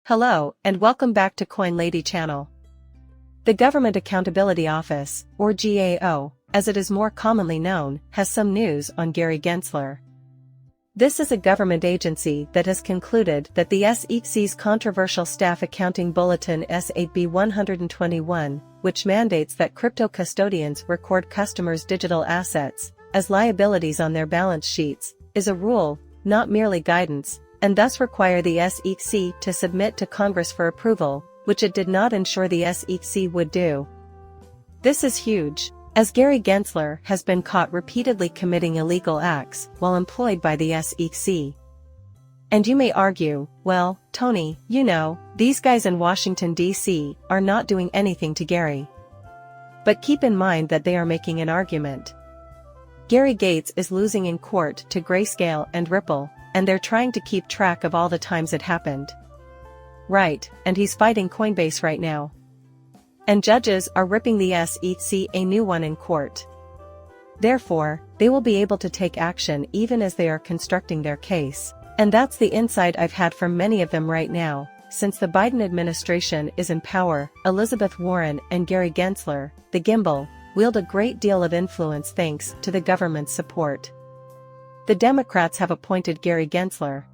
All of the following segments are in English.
Hello, and welcome back to Coin Lady channel. The Government Accountability Office, or GAO, as it is more commonly known, has some news on Gary Gensler. This is a government agency that has concluded that the SEC's controversial Staff Accounting Bulletin S8B 121, which mandates that crypto custodians record customers' digital assets as liabilities on their balance sheets, is a rule, not merely guidance, and thus require the SEC to submit to Congress for approval, which it did not ensure the SEC would do. This is huge, as Gary Gensler has been caught repeatedly committing illegal acts while employed by the SEC. And you may argue, well, Tony, these guys in Washington, D.C. are not doing anything to Gary. But keep in mind that they are making an argument. Gary Gates is losing in court to Grayscale and Ripple, and they're trying to keep track of all the times it happened. Right, and he's fighting Coinbase right now. And judges are ripping the SEC a new one in court. Therefore, they will be able to take action even as they are constructing their case, and that's the insight I've had from many of them right now. Since the Biden administration is in power, Elizabeth Warren and Gary Gensler, the gimbal, wield a great deal of influence thanks to the government's support. The Democrats have appointed Gary Gensler.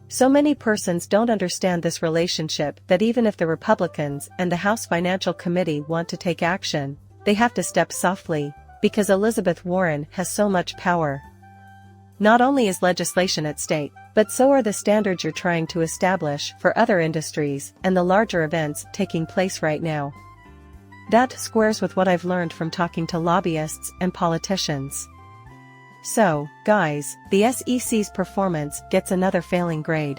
So many persons don't understand this relationship that even if the Republicans and the House Financial Committee want to take action, they have to step softly, because Elizabeth Warren has so much power. Not only is legislation at stake, but so are the standards you're trying to establish for other industries and the larger events taking place right now. That squares with what I've learned from talking to lobbyists and politicians. So, guys, the SEC's performance gets another failing grade.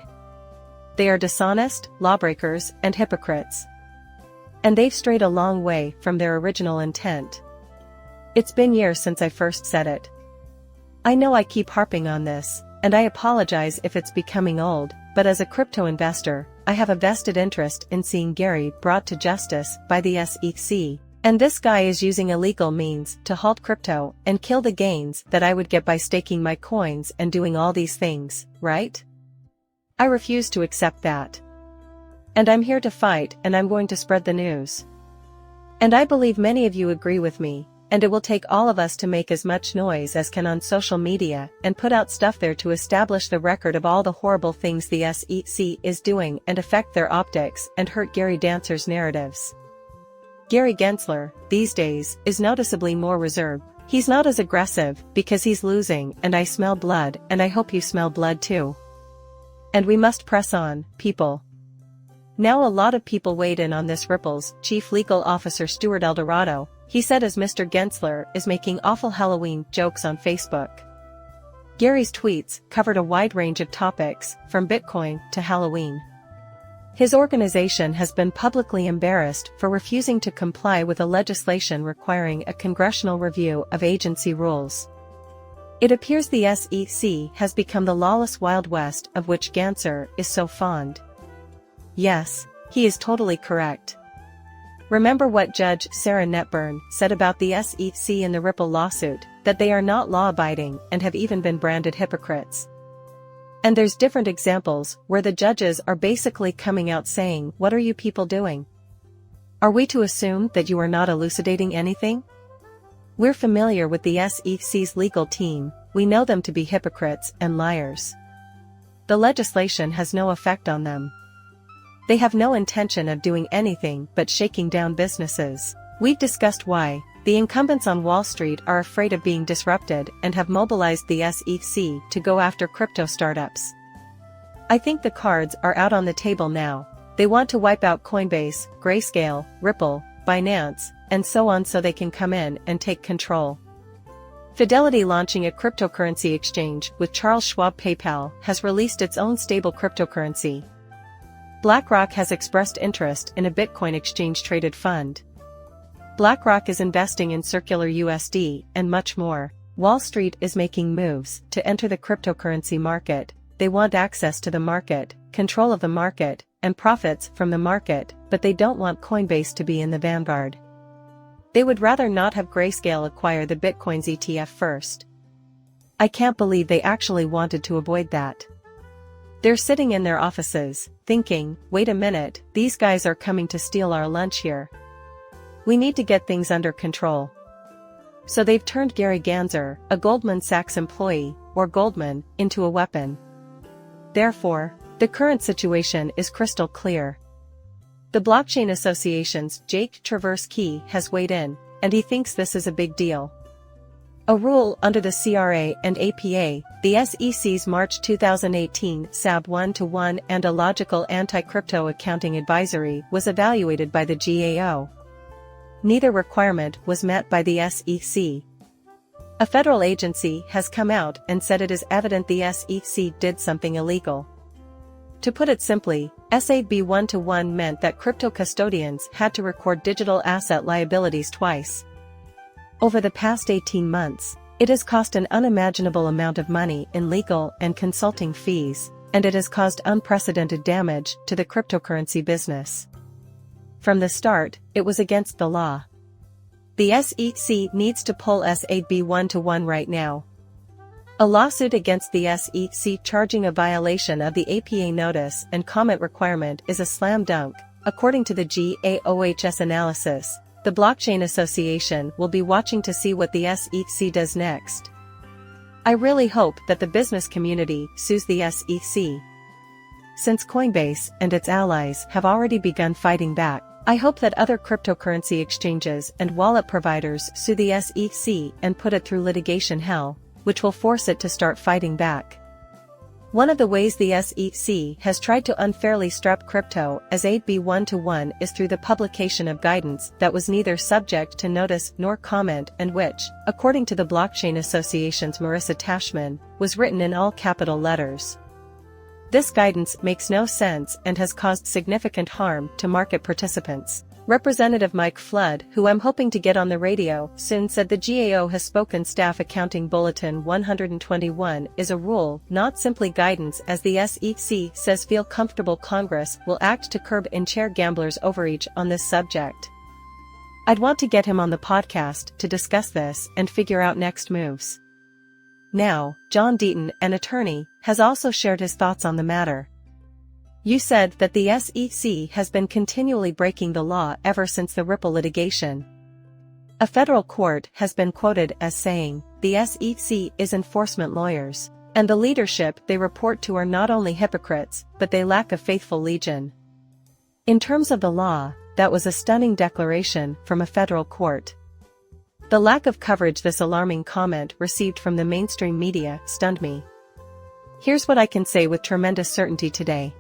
They are dishonest, lawbreakers, and hypocrites. And they've strayed a long way from their original intent. It's been years since I first said it. I know I keep harping on this, and I apologize if it's becoming old, but as a crypto investor, I have a vested interest in seeing Gary brought to justice by the SEC. And this guy is using illegal means to halt crypto and kill the gains that I would get by staking my coins and doing all these things, right? I refuse to accept that. And I'm here to fight, and I'm going to spread the news. And I believe many of you agree with me, and it will take all of us to make as much noise as can on social media and put out stuff there to establish the record of all the horrible things the SEC is doing and affect their optics and hurt Gary Dancer's narratives. Gary Gensler, these days, is noticeably more reserved. He's not as aggressive because he's losing, and I smell blood, and I hope you smell blood too. And we must press on, people. Now a lot of people weighed in on this. Ripple's chief legal officer Stuart Eldorado, he said as Mr. Gensler is making awful Halloween jokes on Facebook. Gary's tweets covered a wide range of topics, from Bitcoin to Halloween. His organization has been publicly embarrassed for refusing to comply with a legislation requiring a congressional review of agency rules. It appears the SEC has become the lawless Wild West of which Gensler is so fond. Yes, he is totally correct. Remember what Judge Sarah Netburn said about the SEC in the Ripple lawsuit, that they are not law-abiding and have even been branded hypocrites. And there's different examples where the judges are basically coming out saying, "What are you people doing? Are we to assume that you are not elucidating anything?" We're familiar with the SEC's legal team, we know them to be hypocrites and liars. The legislation has no effect on them. They have no intention of doing anything but shaking down businesses. We've discussed why. The incumbents on Wall Street are afraid of being disrupted and have mobilized the SEC to go after crypto startups. I think the cards are out on the table now. They want to wipe out Coinbase, Grayscale, Ripple, Binance, and so on so they can come in and take control. Fidelity, launching a cryptocurrency exchange with Charles Schwab PayPal, has released its own stable cryptocurrency. BlackRock has expressed interest in a Bitcoin exchange-traded fund. BlackRock is investing in Circular USD, and much more. Wall Street is making moves to enter the cryptocurrency market. They want access to the market, control of the market, and profits from the market, but they don't want Coinbase to be in the vanguard. They would rather not have Grayscale acquire the Bitcoin's ETF first. I can't believe they actually wanted to avoid that. They're sitting in their offices, thinking, wait a minute, these guys are coming to steal our lunch here. We need to get things under control. So they've turned Gary Gensler, a Goldman Sachs employee, or Goldman, into a weapon. Therefore, the current situation is crystal clear. The Blockchain Association's Jake Traverse-Key has weighed in, and he thinks this is a big deal. A rule under the CRA and APA, the SEC's March 2018 SAB 1-to-1 and a logical anti-crypto accounting advisory was evaluated by the GAO. Neither requirement was met by the SEC. A federal agency has come out and said it is evident the SEC did something illegal. To put it simply, SAB 1-to-1 meant that crypto custodians had to record digital asset liabilities twice. Over the past 18 months, it has cost an unimaginable amount of money in legal and consulting fees, and it has caused unprecedented damage to the cryptocurrency business. From the start, it was against the law. The SEC needs to pull SAB 1-to-1 right now. A lawsuit against the SEC charging a violation of the APA notice and comment requirement is a slam dunk, according to the GAOH's analysis. The Blockchain Association will be watching to see what the SEC does next. I really hope that the business community sues the SEC. Since Coinbase and its allies have already begun fighting back, I hope that other cryptocurrency exchanges and wallet providers sue the SEC and put it through litigation hell, which will force it to start fighting back. One of the ways the SEC has tried to unfairly strap crypto as SAB 1-to-1 is through the publication of guidance that was neither subject to notice nor comment and which, according to the Blockchain Association's Marissa Tashman, was written in all capital letters. This guidance makes no sense and has caused significant harm to market participants. Representative Mike Flood, who I'm hoping to get on the radio soon, said the GAO has spoken. Staff Accounting Bulletin 121 is a rule, not simply guidance, as the SEC says feel comfortable Congress will act to curb in-chair gamblers' overreach on this subject. I'd want to get him on the podcast to discuss this and figure out next moves. Now, John Deaton, an attorney, has also shared his thoughts on the matter. You said that the SEC has been continually breaking the law ever since the Ripple litigation. A federal court has been quoted as saying, the SEC is enforcement lawyers, and the leadership they report to are not only hypocrites, but they lack a faithful legion. In terms of the law, that was a stunning declaration from a federal court. The lack of coverage this alarming comment received from the mainstream media stunned me. Here's what I can say with tremendous certainty today.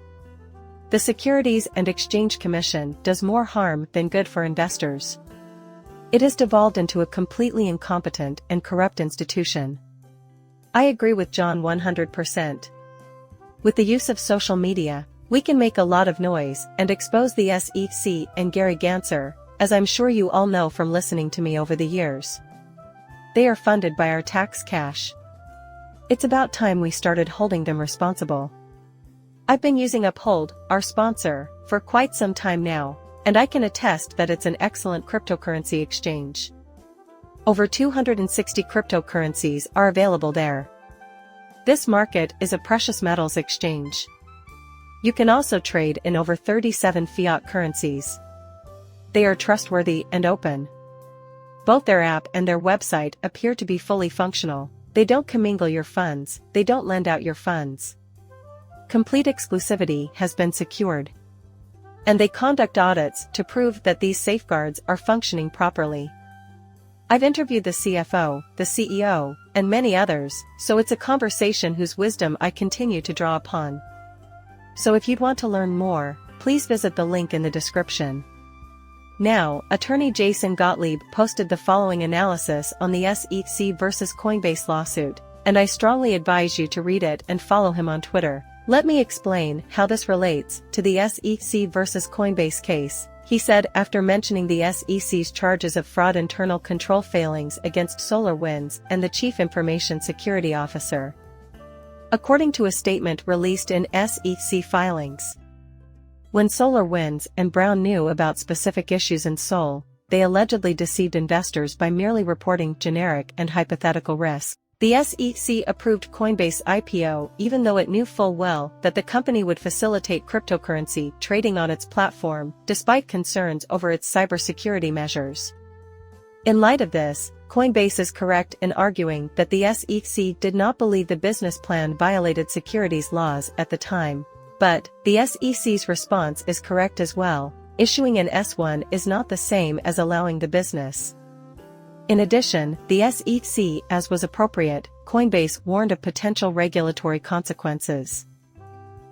The Securities and Exchange Commission does more harm than good for investors. It has devolved into a completely incompetent and corrupt institution. I agree with John 100%. With the use of social media, we can make a lot of noise and expose the SEC and Gary Gensler, as I'm sure you all know from listening to me over the years. They are funded by our tax cash. It's about time we started holding them responsible. I've been using Uphold, our sponsor, for quite some time now, and I can attest that it's an excellent cryptocurrency exchange. Over 260 cryptocurrencies are available there. This market is a precious metals exchange. You can also trade in over 37 fiat currencies. They are trustworthy and open. Both their app and their website appear to be fully functional. They don't commingle your funds, they don't lend out your funds. Complete exclusivity has been secured. And they conduct audits to prove that these safeguards are functioning properly. I've interviewed the CFO, the CEO, and many others, so it's a conversation whose wisdom I continue to draw upon. So if you'd want to learn more, please visit the link in the description. Now, attorney Jason Gottlieb posted the following analysis on the SEC versus Coinbase lawsuit, and I strongly advise you to read it and follow him on Twitter. Let me explain how this relates to the SEC versus Coinbase case, he said after mentioning the SEC's charges of fraud, internal control failings against SolarWinds and the Chief Information Security Officer. According to a statement released in SEC filings, when SolarWinds and Brown knew about specific issues in Sol, they allegedly deceived investors by merely reporting generic and hypothetical risk. The SEC approved Coinbase IPO even though it knew full well that the company would facilitate cryptocurrency trading on its platform, despite concerns over its cybersecurity measures. In light of this, Coinbase is correct in arguing that the SEC did not believe the business plan violated securities laws at the time, but the SEC's response is correct as well. Issuing an S1 is not the same as allowing the business. In addition, the SEC, as was appropriate, Coinbase warned of potential regulatory consequences.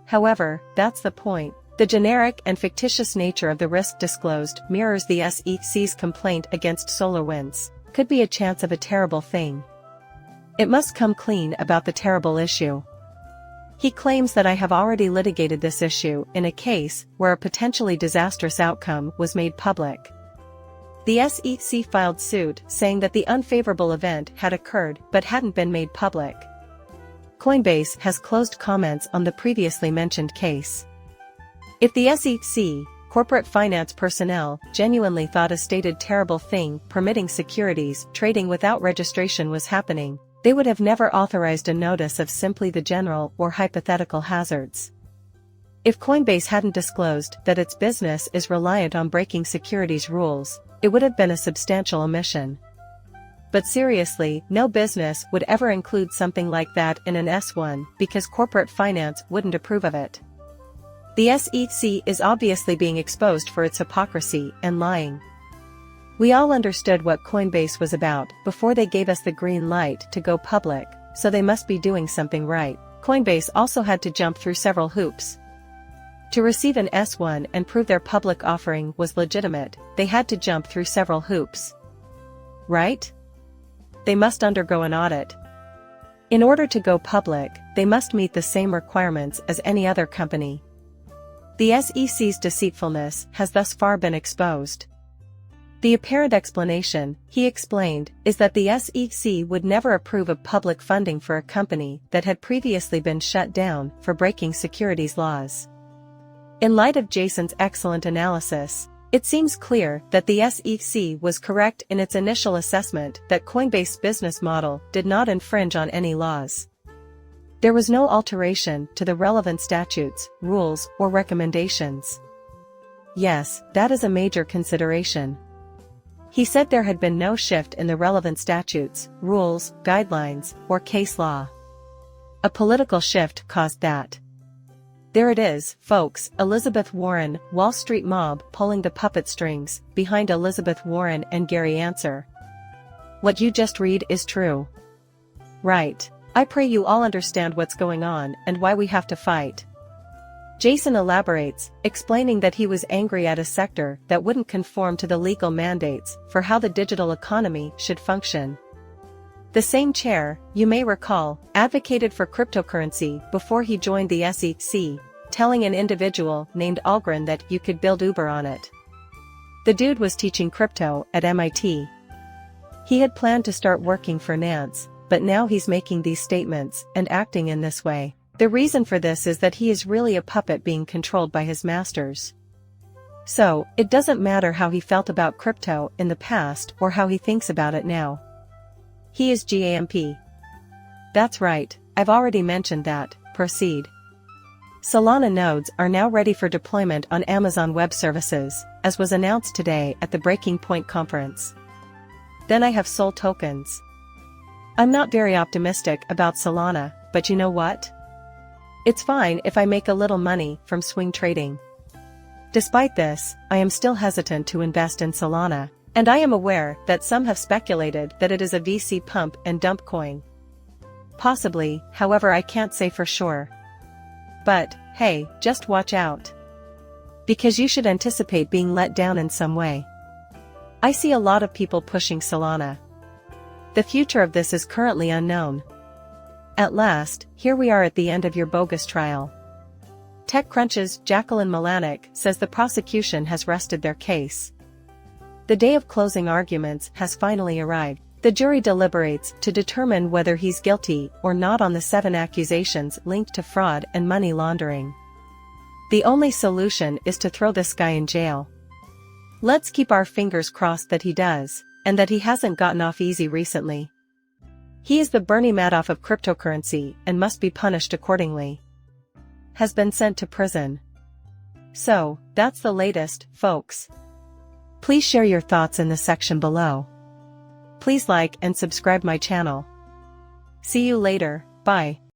However, that's the point. The generic and fictitious nature of the risk disclosed mirrors the SEC's complaint against SolarWinds. Could be a chance of a terrible thing. It must come clean about the terrible issue. He claims that I have already litigated this issue in a case where a potentially disastrous outcome was made public. The SEC filed suit saying that the unfavorable event had occurred but hadn't been made public. Coinbase has closed comments on the previously mentioned case. If the SEC, corporate finance personnel, genuinely thought a stated terrible thing permitting securities trading without registration was happening, they would have never authorized a notice of simply the general or hypothetical hazards. If Coinbase hadn't disclosed that its business is reliant on breaking securities rules, it would have been a substantial omission. But seriously, no business would ever include something like that in an S1 because corporate finance wouldn't approve of it. The SEC is obviously being exposed for its hypocrisy and lying. We all understood what Coinbase was about before they gave us the green light to go public, so they must be doing something right. Coinbase also had to jump through several hoops. To receive an S1 and prove their public offering was legitimate, they had to jump through several hoops. Right? They must undergo an audit. In order to go public, they must meet the same requirements as any other company. The SEC's deceitfulness has thus far been exposed. The apparent explanation, he explained, is that the SEC would never approve of public funding for a company that had previously been shut down for breaking securities laws. In light of Jason's excellent analysis, it seems clear that the SEC was correct in its initial assessment that Coinbase's business model did not infringe on any laws. There was no alteration to the relevant statutes, rules, or recommendations. Yes, that is a major consideration. He said there had been no shift in the relevant statutes, rules, guidelines, or case law. A political shift caused that. There it is, folks, Elizabeth Warren, Wall Street mob pulling the puppet strings behind Elizabeth Warren and Gary Gensler. What you just read is true. Right. I pray you all understand what's going on and why we have to fight. Jason elaborates, explaining that he was angry at a sector that wouldn't conform to the legal mandates for how the digital economy should function. The same chair, you may recall, advocated for cryptocurrency before he joined the SEC, telling an individual named Algren that you could build Uber on it. The dude was teaching crypto at MIT. He had planned to start working for Nance, but now he's making these statements and acting in this way. The reason for this is that he is really a puppet being controlled by his masters. So, it doesn't matter how he felt about crypto in the past or how he thinks about it now. He is GAMP. That's right, I've already mentioned that. Proceed. Solana nodes are now ready for deployment on Amazon Web Services, as was announced today at the Breaking Point conference. Then I have Sol tokens. I'm not very optimistic about Solana, but you know what? It's fine if I make a little money from swing trading. Despite this, I am still hesitant to invest in Solana. And I am aware that some have speculated that it is a VC pump and dump coin. Possibly, however I can't say for sure. But, hey, just watch out. Because you should anticipate being let down in some way. I see a lot of people pushing Solana. The future of this is currently unknown. At last, here we are at the end of your bogus trial. TechCrunch's Jacqueline Malanek says the prosecution has rested their case. The day of closing arguments has finally arrived. The jury deliberates to determine whether he's guilty or not on the 7 accusations linked to fraud and money laundering. The only solution is to throw this guy in jail. Let's keep our fingers crossed that he does, and that he hasn't gotten off easy recently. He is the Bernie Madoff of cryptocurrency and must be punished accordingly. Has been sent to prison. So, that's the latest, folks. Please share your thoughts in the section below. Please like and subscribe my channel. See you later, bye.